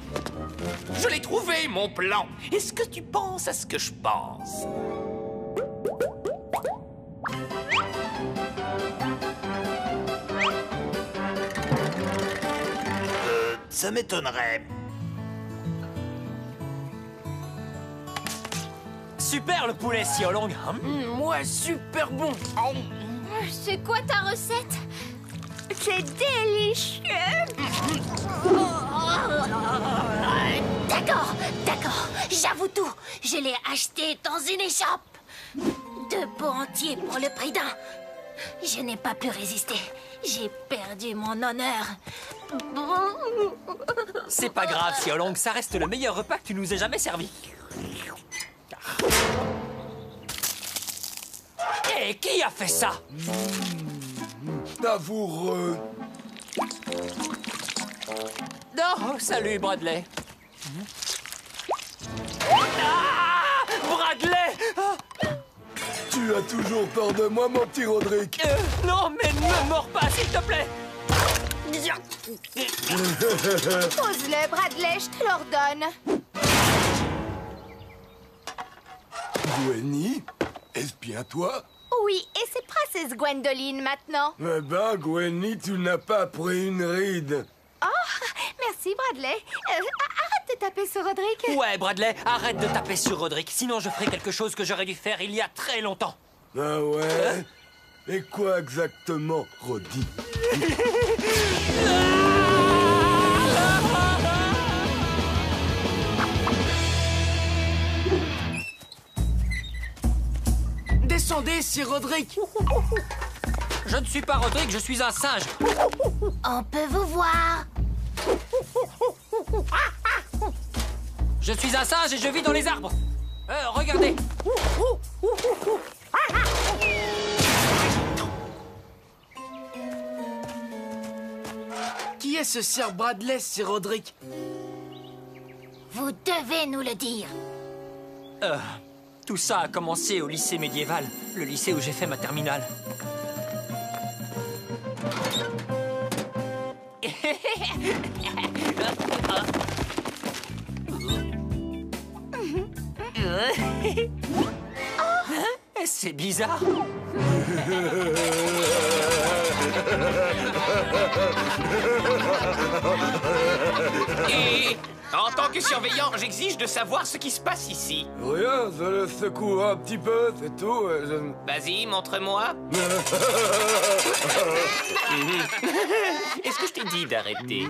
Je l'ai trouvé, mon plan. Est-ce que tu penses à ce que je pense?
Ça m'étonnerait.
Super le poulet Siolong.
Ouais, super bon.
C'est quoi ta recette? C'est délicieux.
D'accord, j'avoue tout. Je l'ai acheté dans une échoppe. 2 pots entiers pour le prix d'un. Je n'ai pas pu résister. J'ai perdu mon honneur.
C'est pas grave, Siolong, ça reste le meilleur repas que tu nous aies jamais servi. Et qui a fait ça?
Savoureux.
Oh, salut, Bradley. Ah, Bradley!
Tu as toujours peur de moi, mon petit Roderick.
Non, mais ne me mords pas, s'il te plaît.
Pose-le, Bradley, je te l'ordonne.
Gwenny, est-ce bien toi?
Oui, et c'est Princesse Gwendoline maintenant.
Eh ben, Gwenny, tu n'as pas pris une ride.
Oh, merci, Bradley. Arrête de taper sur Roderick.
Ouais, Bradley, arrête de taper sur Roderick, sinon je ferai quelque chose que j'aurais dû faire il y a très longtemps.
Ah ouais? Et quoi exactement, Roddy?
Descendez, Sir Roderick.
Je ne suis pas Roderick, je suis un singe.
On peut vous voir.
Je suis un singe et je vis dans les arbres. Regardez.
Qui est ce Sir Bradley, Sir Roderick?
Vous devez nous le dire.
Tout ça a commencé au lycée médiéval, le lycée où j'ai fait ma terminale. C'est bizarre.
Et en tant que surveillant, j'exige de savoir ce qui se passe ici.
Rien, je le secoue un petit peu, c'est tout.
Vas-y, montre-moi. Est-ce que je t'ai dit d'arrêter?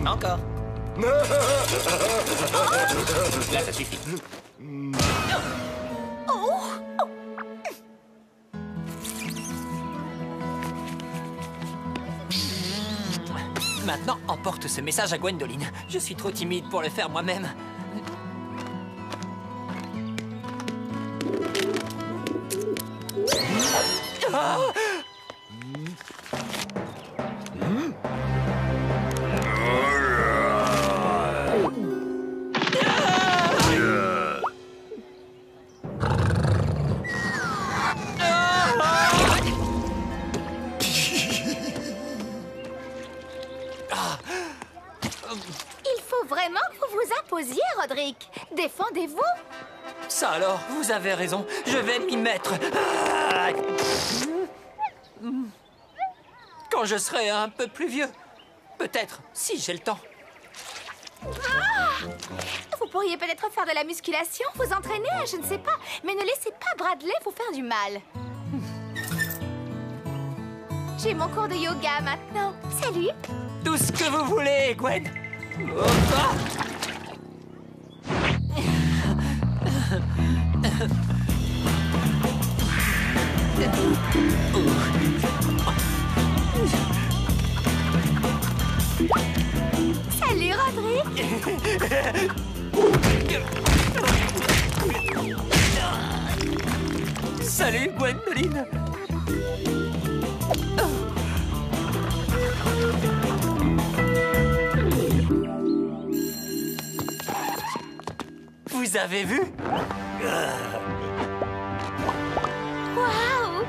Encore. Là, ça suffit.
Maintenant, emporte ce message à Gwendoline. Je suis trop timide pour le faire moi-même. Ah!
Il faut vraiment que vous vous imposiez, Roderick. Défendez-vous.
Ça alors, vous avez raison. Je vais m'y mettre. Ah! Quand je serai un peu plus vieux. Peut-être, si j'ai le temps.
Ah! Vous pourriez peut-être faire de la musculation, vous entraîner, je ne sais pas. Mais ne laissez pas Bradley vous faire du mal. J'ai mon cours de yoga maintenant. Salut.
Tout ce que vous voulez, Gwen. Oh, ah.
Salut, Rodrigue.
Salut, Gwendoline. Vous avez vu?
Waouh!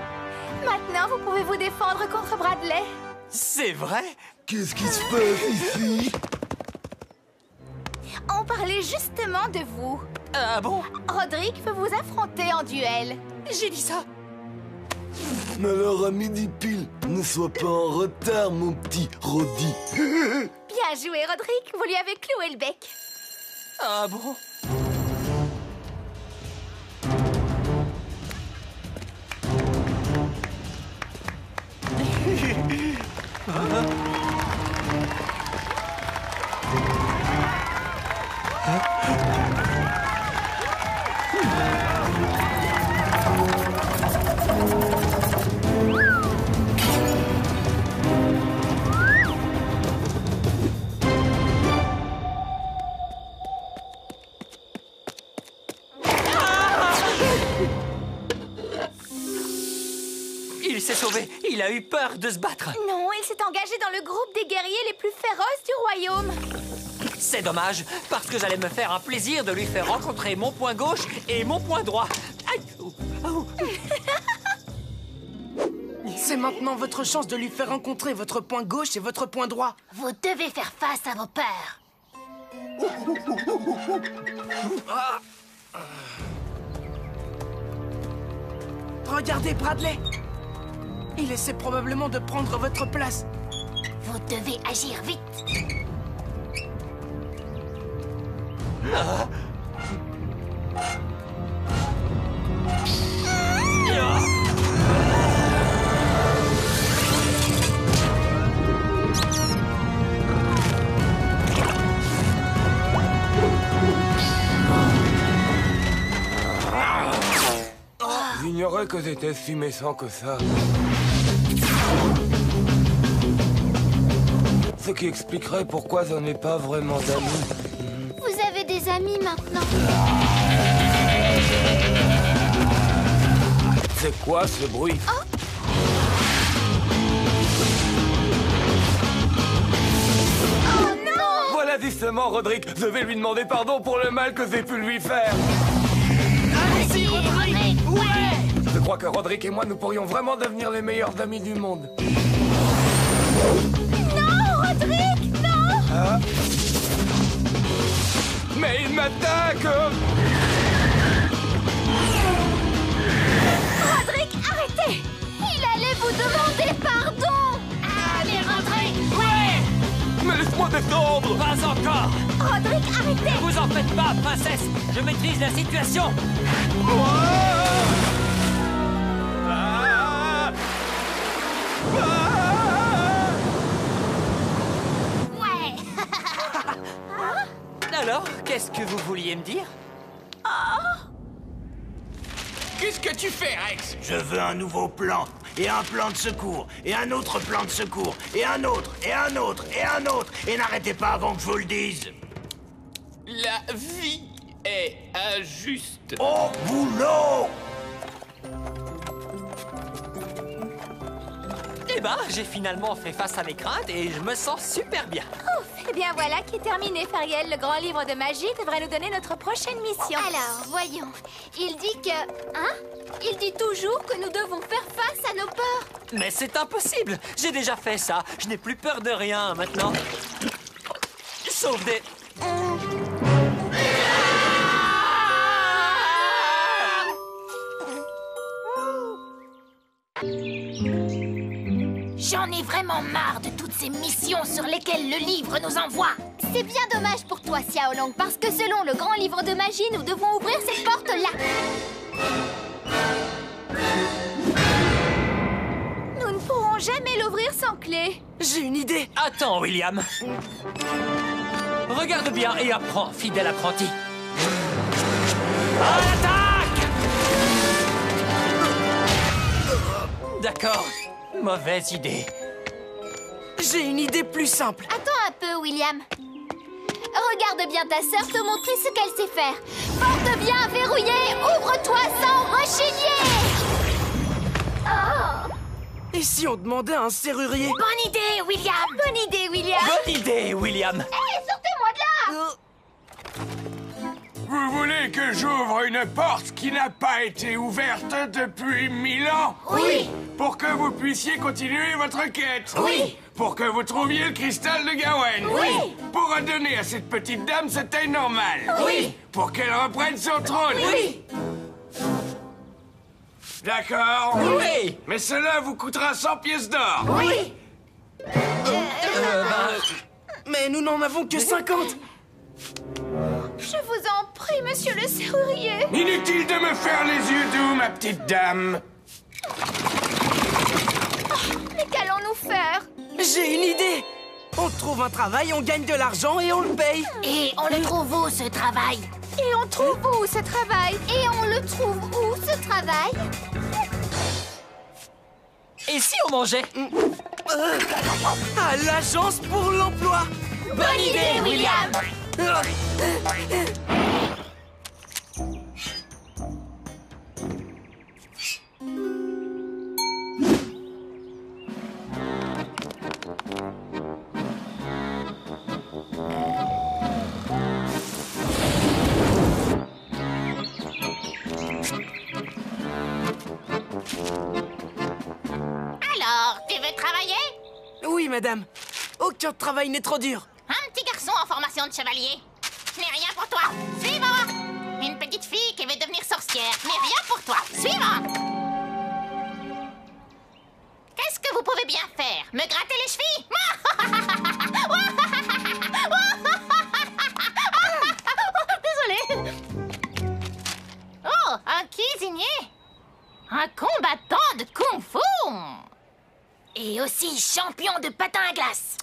Maintenant, vous pouvez vous défendre contre Bradley.
C'est vrai?
Qu'est-ce qui se passe ici?
On parlait justement de vous.
Ah bon?
Rodrigue veut vous affronter en duel.
J'ai dit ça.
Mais alors, à midi pile, ne sois pas en retard, mon petit Roddy.
Bien joué, Rodrigue. Vous lui avez cloué le bec.
Ah bon? Il s'est sauvé. Il a eu peur de se battre.
Non, il s'est engagé dans le groupe des guerriers les plus féroces du royaume.
C'est dommage, parce que j'allais me faire un plaisir de lui faire rencontrer mon poing gauche et mon poing droit. Aïe!
C'est maintenant votre chance de lui faire rencontrer votre poing gauche et votre poing droit.
Vous devez faire face à vos peurs.
Regardez Bradley. Il essaie probablement de prendre votre place.
Vous devez agir vite.
J'ignorais que j'étais si méchant que ça. Ce qui expliquerait pourquoi je n'ai pas vraiment d'amis.
Vous avez des amis maintenant.
C'est quoi ce bruit?
Oh! Oh non!
Voilà justement, Rodrigue. Je vais lui demander pardon pour le mal que j'ai pu lui faire.
Allez-y, Rodrigue! Ouais!
Je crois que Rodrigue et moi, nous pourrions vraiment devenir les meilleurs amis du monde.
Non, Rodrigue, non!
Ah. Mais il m'attaque!
Rodrigue, arrêtez! Il allait vous demander pardon!
Allez, Rodrigue! Ouais!
Mais laisse-moi descendre!
Pas encore!
Rodrigue, arrêtez!
Vous en faites pas, princesse! Je maîtrise la situation!
Ouais!
Alors, qu'est-ce que vous vouliez me dire?
Qu'est-ce que tu fais, Rex?
Je veux un nouveau plan, et un plan de secours, et un autre plan de secours, et un autre, et un autre, et un autre, et n'arrêtez pas avant que je vous le dise.
La vie est injuste.
Au boulot!
Eh ben, j'ai finalement fait face à mes craintes et je me sens super bien.
Ouf! Eh bien voilà qui est terminé, Fariel. Le grand livre de magie devrait nous donner notre prochaine mission. Alors, voyons. Il dit que... Hein? Il dit toujours que nous devons faire face à nos peurs.
Mais c'est impossible! J'ai déjà fait ça. Je n'ai plus peur de rien maintenant. Sauf des...
J'en ai vraiment marre de toutes ces missions sur lesquelles le livre nous envoie.
C'est bien dommage pour toi, Xiaolong, parce que selon le grand livre de magie, nous devons ouvrir cette porte-là. Nous ne pourrons pourront jamais l'ouvrir sans clé.
J'ai une idée.
Attends, William. Regarde bien et apprends, fidèle apprenti. À l'attaque! D'accord. Mauvaise idée.
J'ai une idée plus simple.
Attends un peu, William. Regarde bien ta sœur te montrer ce qu'elle sait faire. Porte bien verrouillée, ouvre-toi sans rechigner. Oh.
Et si on demandait à un serrurier?
Bonne idée, William.
Bonne idée, William.
Bonne idée, William.
Hé, sortez-moi de là.
Vous voulez que j'ouvre une porte qui n'a pas été ouverte depuis 1000 ans?
Oui.
Pour que vous puissiez continuer votre quête?
Oui.
Pour que vous trouviez le cristal de Gawain?
Oui.
Pour redonner à cette petite dame sa taille normale?
Oui.
Pour qu'elle reprenne son trône?
Oui.
D'accord?
Oui.
Mais cela vous coûtera 100 pièces d'or?
Oui.
Mais nous n'en avons que 50.
Je vous en prie, monsieur le serrurier.
Inutile de me faire les yeux doux, ma petite dame.
Mais qu'allons-nous faire?
J'ai une idée. On trouve un travail, on gagne de l'argent et on le paye.
Et on le trouve où, ce travail?
Et on trouve où ce travail? Et on le trouve où ce travail?
Et si on mangeait?
À l'agence pour l'emploi.
Bonne idée, William. Alors, tu veux travailler?
Oui, madame. Aucun travail n'est trop dur.
Un petit garçon en formation de chevalier. Ce n'est rien pour toi. Suivant. Une petite fille qui veut devenir sorcière. Ce n'est rien pour toi. Suivant. Qu'est-ce que vous pouvez bien faire? Me gratter les chevilles? Désolée. Oh, un cuisinier. Un combattant de kung-fu. Et aussi champion de patin à glace.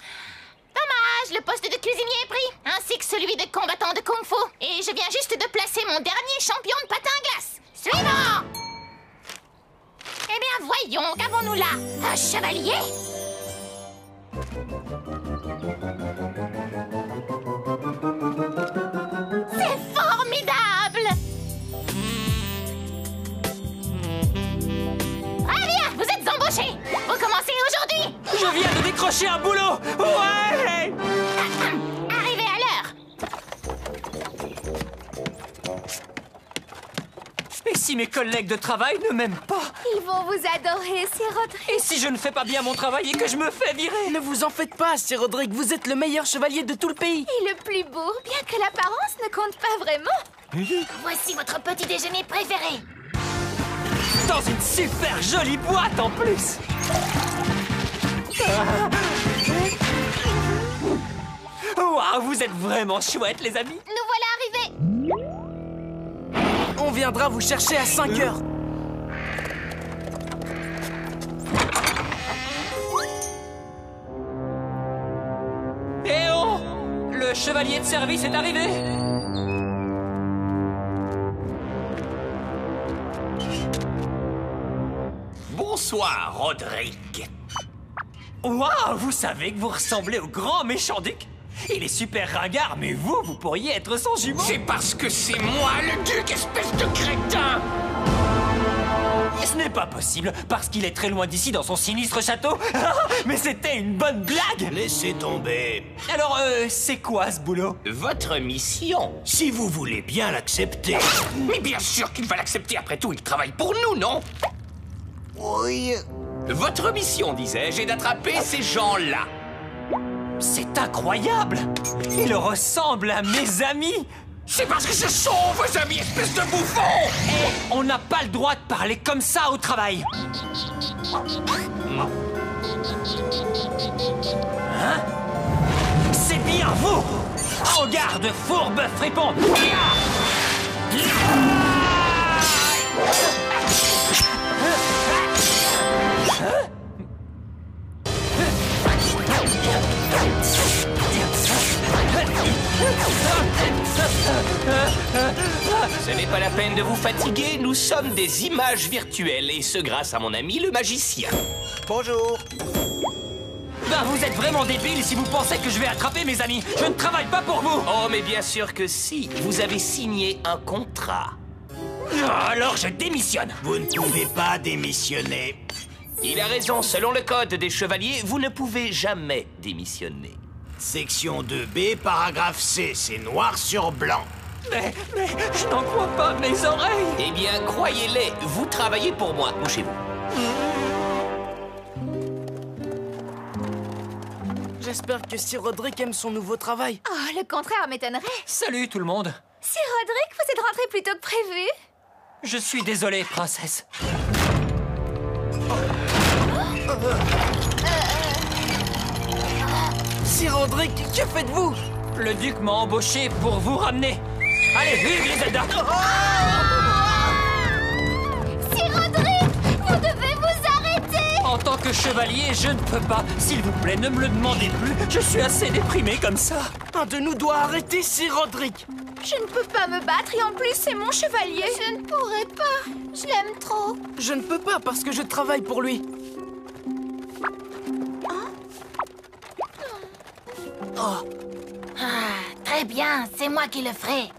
Dommage, le poste de cuisinier est pris, ainsi que celui de combattant de kung-fu. Et je viens juste de placer mon dernier champion de patin à glace. Suivant. Eh bien, voyons, qu'avons-nous là? Un chevalier? C'est formidable! Très bien, vous êtes embauchés. Vous commencez aujourd'hui.
Je viens de décrocher un boulot. Ouais.
Arrivez à l'heure.
Et si mes collègues de travail ne m'aiment pas?
Ils vont vous adorer, Sir Roderick.
Et si je ne fais pas bien mon travail et que je me fais virer?
Ne vous en faites pas, Sir Roderick. Vous êtes le meilleur chevalier de tout le pays.
Et le plus beau, bien que l'apparence ne compte pas vraiment.
Voici votre petit déjeuner préféré.
Dans une super jolie boîte en plus. Waouh, vous êtes vraiment chouettes, les amis.
Nous voilà arrivés.
On viendra vous chercher à 5 heures.
Eh oh! Le chevalier de service est arrivé.
Bonsoir, Roderick.
Waouh, vous savez que vous ressemblez au grand méchant duc? Il est super ringard, mais vous pourriez être son jumeau.
C'est parce que c'est moi, le duc, espèce de crétin!
Ce n'est pas possible, parce qu'il est très loin d'ici dans son sinistre château. Mais c'était une bonne blague.
Laissez tomber.
Alors, c'est quoi ce boulot?
Votre mission, si vous voulez bien l'accepter. Mais bien sûr qu'il va l'accepter, après tout, il travaille pour nous, non?
Oui.
Votre mission, disais-je, est d'attraper ces gens-là.
C'est incroyable! Il ressemble à mes amis!
C'est parce que ce sont vos amis, espèce de bouffon!
Et on n'a pas le droit de parler comme ça au travail! Hein? C'est bien vous! En garde, fourbe fripon!
Ce n'est pas la peine de vous fatiguer, nous sommes des images virtuelles, et ce grâce à mon ami le magicien.
Bonjour.
Ben, vous êtes vraiment débile si vous pensez que je vais attraper mes amis. Je ne travaille pas pour vous.
Oh, mais bien sûr que si. Vous avez signé un contrat.
Alors je démissionne.
Vous ne pouvez pas démissionner.
Il a raison, selon le code des chevaliers, vous ne pouvez jamais démissionner.
Section 2B, paragraphe C, c'est noir sur blanc.
Mais je n'en crois pas mes oreilles.
Eh bien, croyez-les, vous travaillez pour moi. Bougez-vous.
J'espère que Sir Roderick aime son nouveau travail.
Oh, le contraire m'étonnerait.
Salut tout le monde.
Sir Roderick, vous êtes rentré plus tôt que prévu.
Je suis désolé, princesse.
Sir Roderick, que faites-vous?
Le duc m'a embauché pour vous ramener. Allez, vite, Griselda.
Sir Roderick, vous devez vous arrêter.
En tant que chevalier, je ne peux pas. S'il vous plaît, ne me le demandez plus. Je suis assez déprimé comme ça.
Un de nous doit arrêter Sir Roderick.
Je ne peux pas me battre et en plus c'est mon chevalier. Je ne pourrais pas. Je l'aime trop.
Je ne peux pas parce que je travaille pour lui.
Oh. Ah, très bien, c'est moi qui le ferai.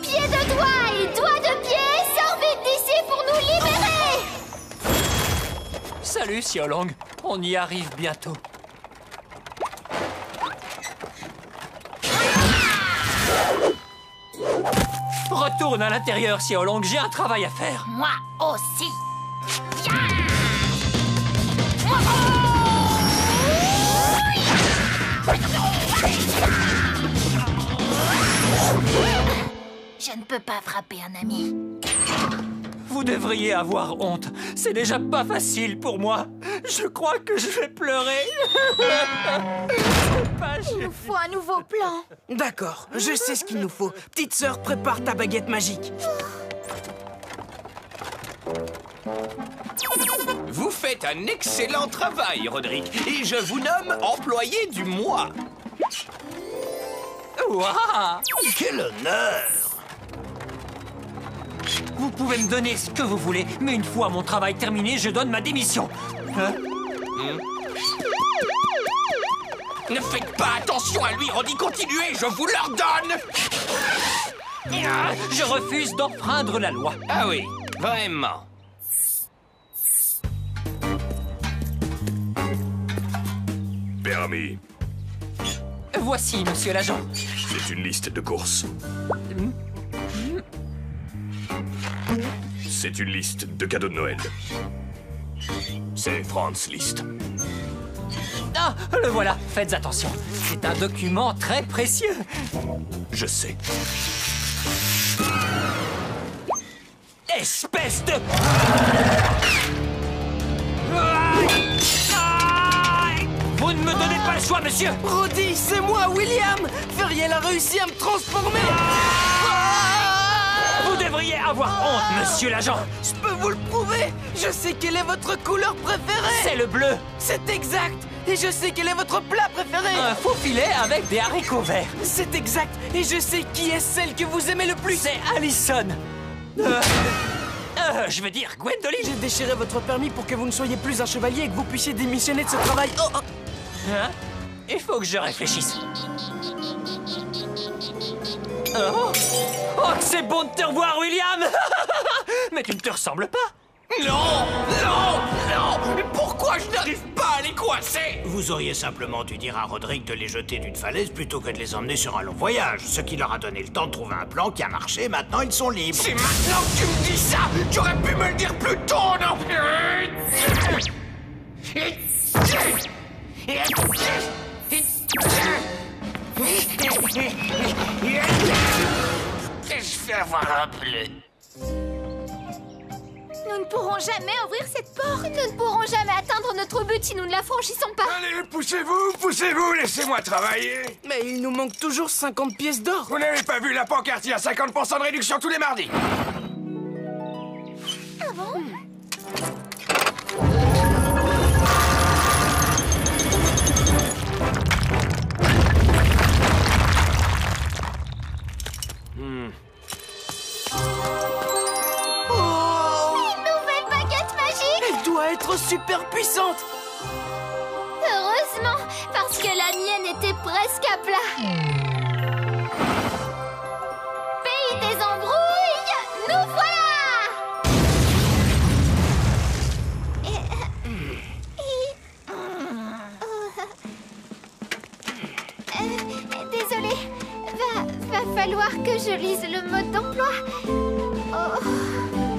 Pied de doigt et doigt de pied, sors vite d'ici pour nous libérer.
Salut, Xiaolong. On y arrive bientôt. Retourne à l'intérieur, Xiaolong. J'ai un travail à faire.
Moi aussi. Je ne peux pas frapper un ami.
Vous devriez avoir honte. C'est déjà pas facile pour moi. Je crois que je vais pleurer.
Il nous faut un nouveau plan.
D'accord, je sais ce qu'il nous faut. Petite sœur, prépare ta baguette magique.
Vous faites un excellent travail, Roderick, et je vous nomme employé du mois.
Waouh!
Quel honneur!
Vous pouvez me donner ce que vous voulez, mais une fois mon travail terminé, je donne ma démission. Hein?
Ne faites pas attention à lui, Roddy, continuez, je vous l'ordonne.
Je refuse d'enfreindre la loi.
Ah oui, vraiment.
Permis.
Voici, monsieur l'agent.
C'est une liste de courses. C'est une liste de cadeaux de Noël. C'est Franz List.
Ah, le voilà. Faites attention. C'est un document très précieux.
Je sais.
Espèce de... Vous ne me donnez pas le choix, monsieur.
Roddy, c'est moi, William. Feriel a réussi à me transformer.
Vous devriez avoir honte, monsieur l'agent.
Je peux vous le prouver. Je sais quelle est votre couleur préférée.
C'est le bleu.
C'est exact. Et je sais quel est votre plat préféré.
Un faux filet avec des haricots verts.
C'est exact. Et je sais qui est celle que vous aimez le plus.
C'est Allison. Je veux dire, Gwendoline.
J'ai déchiré votre permis pour que vous ne soyez plus un chevalier et que vous puissiez démissionner de ce travail. Oh.
Hein? Il faut que je réfléchisse. Oh, que c'est bon de te revoir, William. Mais tu ne te ressembles pas.
Non, non, non. Pourquoi je n'arrive pas à les coincer?
Vous auriez simplement dû dire à Roderick de les jeter d'une falaise plutôt que de les emmener sur un long voyage, ce qui leur a donné le temps de trouver un plan qui a marché. Maintenant, ils sont libres.
C'est maintenant que tu me dis ça. Tu aurais pu me le dire plus tôt, non? Je vais avoir un bleu.
Nous ne pourrons jamais ouvrir cette porte. Nous ne pourrons jamais atteindre notre but si nous ne la franchissons pas.
Allez, poussez-vous, laissez-moi travailler.
Mais il nous manque toujours 50 pièces d'or.
Vous n'avez pas vu la pancarte, il y a 50% de réduction tous les mardis.
Ah bon?
montre super puissante.
Heureusement, parce que la mienne était presque à plat. Pays des embrouilles, nous voilà! Désolée, va falloir que je lise le mode d'emploi. Oh.